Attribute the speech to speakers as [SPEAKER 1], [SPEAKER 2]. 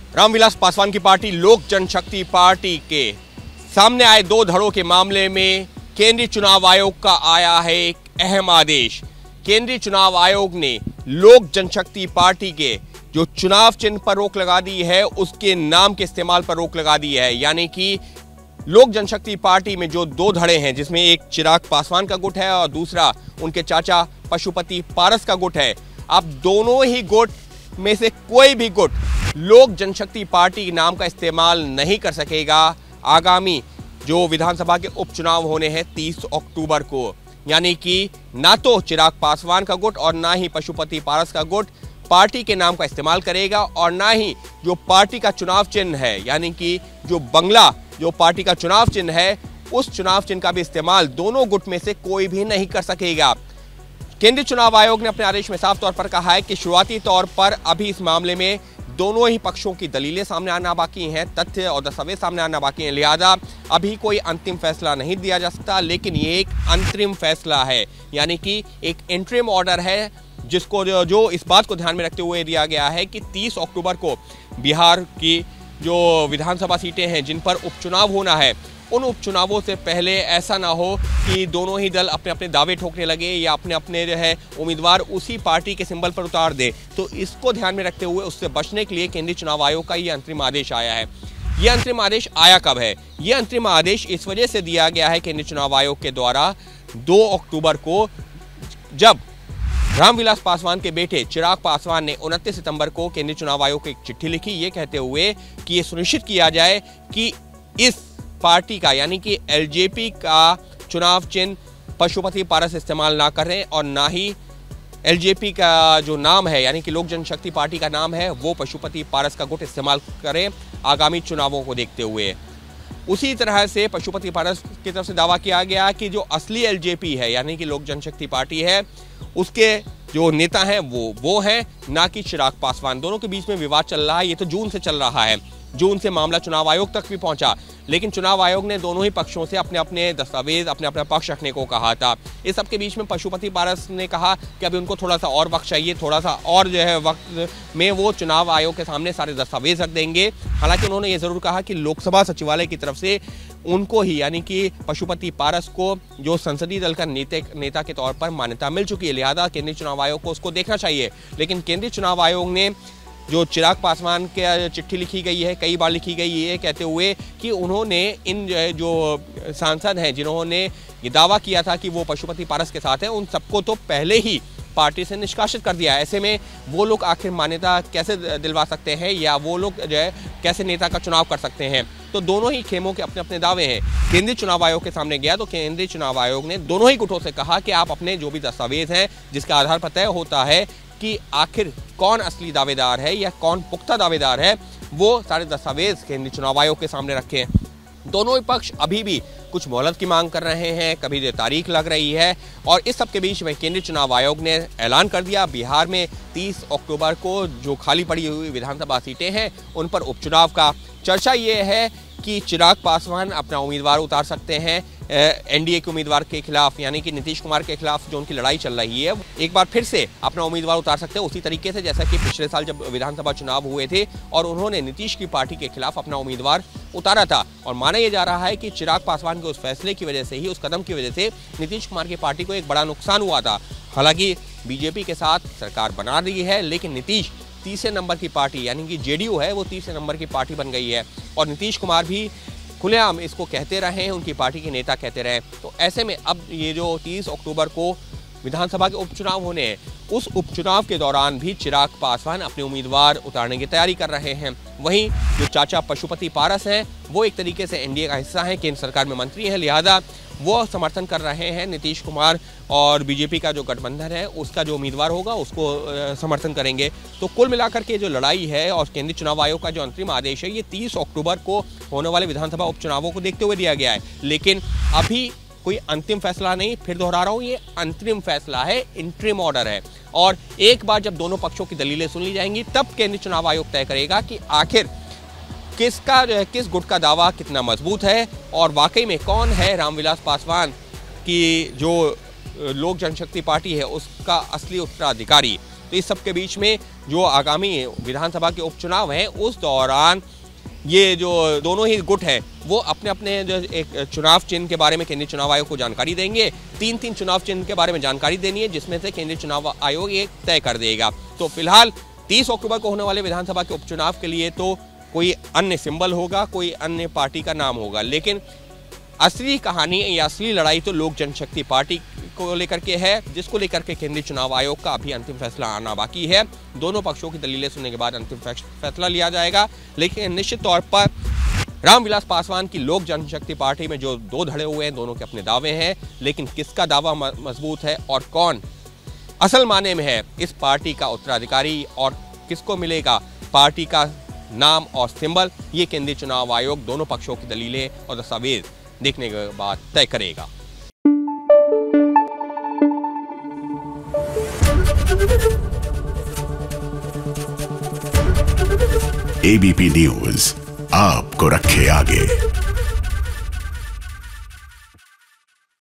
[SPEAKER 1] रामविलास पासवान की पार्टी लोक जनशक्ति पार्टी के सामने आए दो धड़ों के मामले में केंद्रीय चुनाव आयोग का आया है एक अहम आदेश। केंद्रीय चुनाव आयोग ने लोक जनशक्ति पार्टी के जो चुनाव चिन्ह पर रोक लगा दी है, उसके नाम के इस्तेमाल पर रोक लगा दी है। यानी कि लोक जनशक्ति पार्टी में जो दो धड़े हैं, जिसमें एक चिराग पासवान का गुट है और दूसरा उनके चाचा पशुपति पारस का गुट है, अब दोनों ही गुट में से कोई भी गुट लोक जनशक्ति पार्टी के नाम का इस्तेमाल नहीं कर सकेगा आगामी जो विधानसभा के उपचुनाव होने हैं 30 अक्टूबर को। यानी कि ना तो चिराग पासवान का गुट और ना ही पशुपति पारस का गुट पार्टी के नाम का इस्तेमाल करेगा और ना ही जो पार्टी का चुनाव चिन्ह है, यानी कि जो बंगला जो पार्टी का चुनाव चिन्ह है, उस चुनाव चिन्ह का भी इस्तेमाल दोनों गुट में से कोई भी नहीं कर सकेगा। केंद्रीय चुनाव आयोग ने अपने आदेश में साफ तौर पर कहा है कि शुरुआती तौर पर अभी इस मामले में दोनों ही पक्षों की दलीलें सामने आना बाकी हैं, तथ्य और दस्तावेज सामने आना बाकी हैं, लिहाजा अभी कोई अंतिम फैसला नहीं दिया जा सकता। लेकिन ये एक अंतरिम फैसला है, यानी कि एक इंटरिम ऑर्डर है, जिसको जो इस बात को ध्यान में रखते हुए दिया गया है कि 30 अक्टूबर को बिहार की जो विधानसभा सीटें हैं जिन पर उपचुनाव होना है, उन उपचुनावों से पहले ऐसा ना हो कि दोनों ही दल अपने अपने दावे ठोकने लगे या अपने अपने जो है उम्मीदवार उसी पार्टी के सिंबल पर उतार दे। तो इसको ध्यान में रखते हुए उससे बचने के लिए केंद्रीय चुनाव आयोग का ये अंतरिम आदेश आया है। ये अंतरिम आदेश आया कब है? ये अंतरिम आदेश इस वजह से दिया गया है केंद्रीय चुनाव आयोग के द्वारा 2 अक्टूबर को, जब रामविलास पासवान के बेटे चिराग पासवान ने 29 सितंबर को केंद्रीय चुनाव आयोग को एक चिट्ठी लिखी, ये कहते हुए कि ये सुनिश्चित किया जाए कि इस पार्टी का यानी कि एलजेपी का चुनाव चिन्ह पशुपति पारस इस्तेमाल ना करें और ना ही एलजेपी का जो नाम है यानी कि लोक जनशक्ति पार्टी का नाम है वो पशुपति पारस का गुट इस्तेमाल करें आगामी चुनावों को देखते हुए। उसी तरह से पशुपति पारस की तरफ से दावा किया गया कि जो असली एलजेपी है यानी कि लोक जनशक्ति पार्टी है, उसके जो नेता हैं वो हैं, ना कि चिराग पासवान। दोनों के बीच में विवाद चल रहा है, ये तो जून से चल रहा है। जून से मामला चुनाव आयोग तक भी पहुंचा, लेकिन चुनाव आयोग ने दोनों ही पक्षों से अपने अपने दस्तावेज अपने अपना पक्ष रखने को कहा था। इस सब के बीच में पशुपति पारस ने कहा कि अभी उनको थोड़ा सा और वक्त चाहिए, थोड़ा सा और जो है वक्त में वो चुनाव आयोग के सामने सारे दस्तावेज रख देंगे। हालांकि उन्होंने ये जरूर कहा कि लोकसभा सचिवालय की तरफ से उनको ही यानी कि पशुपति पारस को जो संसदीय दल का नेता के तौर पर मान्यता मिल चुकी है, लिहाजा केंद्रीय चुनाव आयोग को उसको देखना चाहिए। लेकिन केंद्रीय चुनाव आयोग ने जो चिराग पासवान के चिट्ठी लिखी गई है, कई बार लिखी गई है, कहते हुए कि उन्होंने इन जो सांसद हैं जिन्होंने ये दावा किया था कि वो पशुपति पारस के साथ हैं, उन सबको तो पहले ही पार्टी से निष्कासित कर दिया है। ऐसे में वो लोग आखिर मान्यता कैसे दिलवा सकते हैं या वो लोग जो है कैसे नेता का चुनाव कर सकते हैं? तो दोनों ही खेमों के अपने अपने दावे हैं। केंद्रीय चुनाव आयोग के सामने गया तो केंद्रीय चुनाव आयोग ने दोनों ही गुटों से कहा कि आप अपने जो भी दस्तावेज हैं जिसके आधार पर तय होता है कि आखिर कौन असली दावेदार है या कौन पुख्ता दावेदार है, वो सारे दस्तावेज केंद्रीय चुनाव आयोग के सामने रखे हैं। दोनों ही पक्ष अभी भी कुछ मोहलत की मांग कर रहे हैं, कभी तारीख लग रही है और इस सब के बीच में केंद्रीय चुनाव आयोग ने ऐलान कर दिया बिहार में 30 अक्टूबर को जो खाली पड़ी हुई विधानसभा सीटें हैं उन पर उपचुनाव का। चर्चा ये है कि चिराग पासवान अपना उम्मीदवार उतार सकते हैं एनडीए के उम्मीदवार के खिलाफ, यानी कि नीतीश कुमार के खिलाफ जो उनकी लड़ाई चल रही है, एक बार फिर से अपना उम्मीदवार उतार सकते हैं उसी तरीके से जैसा कि पिछले साल जब विधानसभा चुनाव हुए थे और उन्होंने नीतीश की पार्टी के खिलाफ अपना उम्मीदवार उतारा था। और माना यह जा रहा है कि चिराग पासवान के उस फैसले की वजह से ही, उस कदम की वजह से नीतीश कुमार की पार्टी को एक बड़ा नुकसान हुआ था। हालांकि बीजेपी के साथ सरकार बना रही है, लेकिन नीतीश तीसरे नंबर की पार्टी यानी कि जेडीयू है वो तीसरे नंबर की पार्टी बन गई है और नीतीश कुमार भी खुलेआम इसको कहते रहे हैं, उनकी पार्टी के नेता कहते रहे। तो ऐसे में अब ये जो 30 अक्टूबर को विधानसभा के उपचुनाव होने हैं, उस उपचुनाव के दौरान भी चिराग पासवान अपने उम्मीदवार उतारने की तैयारी कर रहे हैं। वहीं जो चाचा पशुपति पारस हैं वो एक तरीके से एनडीए का हिस्सा है, केंद्र सरकार में मंत्री हैं, लिहाजा वो समर्थन कर रहे हैं नीतीश कुमार और बीजेपी का जो गठबंधन है उसका जो उम्मीदवार होगा उसको समर्थन करेंगे। तो कुल मिलाकर के जो लड़ाई है और केंद्रीय चुनाव आयोग का जो अंतरिम आदेश है ये 30 अक्टूबर को होने वाले विधानसभा उपचुनावों को देखते हुए दिया गया है। लेकिन अभी कोई अंतिम फैसला नहीं, फिर दोहरा रहा हूँ, ये अंतरिम फैसला है, इंटरिम ऑर्डर है। और एक बार जब दोनों पक्षों की दलीलें सुन ली जाएंगी तब केंद्रीय चुनाव आयोग तय करेगा कि आखिर किस गुट का दावा कितना मजबूत है और वाकई में कौन है रामविलास पासवान की जो लोक जनशक्ति पार्टी है उसका असली उत्तराधिकारी। तो इस सब के बीच में जो आगामी विधानसभा के उपचुनाव हैं उस दौरान ये जो दोनों ही गुट हैं वो अपने अपने जो एक चुनाव चिन्ह के बारे में केंद्रीय चुनाव आयोग को जानकारी देंगे। 3 चुनाव चिन्ह के बारे में जानकारी देनी है, जिसमें से केंद्रीय चुनाव आयोग ये तय कर देगा। तो फिलहाल 30 अक्टूबर को होने वाले विधानसभा के उपचुनाव के लिए तो कोई अन्य सिंबल होगा, कोई अन्य पार्टी का नाम होगा, लेकिन असली कहानी या असली लड़ाई तो लोक जनशक्ति पार्टी को लेकर के है, जिसको लेकर के केंद्रीय चुनाव आयोग का अभी अंतिम फैसला आना बाकी है। दोनों पक्षों की दलीलें सुनने के बाद अंतिम फैसला लिया जाएगा। लेकिन निश्चित तौर पर रामविलास पासवान की लोक जनशक्ति पार्टी में जो 2 धड़े हुए हैं, दोनों के अपने दावे हैं, लेकिन किसका दावा मजबूत है और कौन असल माने में है इस पार्टी का उत्तराधिकारी और किसको मिलेगा पार्टी का नाम और सिंबल, ये केंद्रीय चुनाव आयोग दोनों पक्षों की दलीलें और दस्तावेज देखने के बाद तय करेगा।
[SPEAKER 2] एबीपी न्यूज आपको रखे आगे।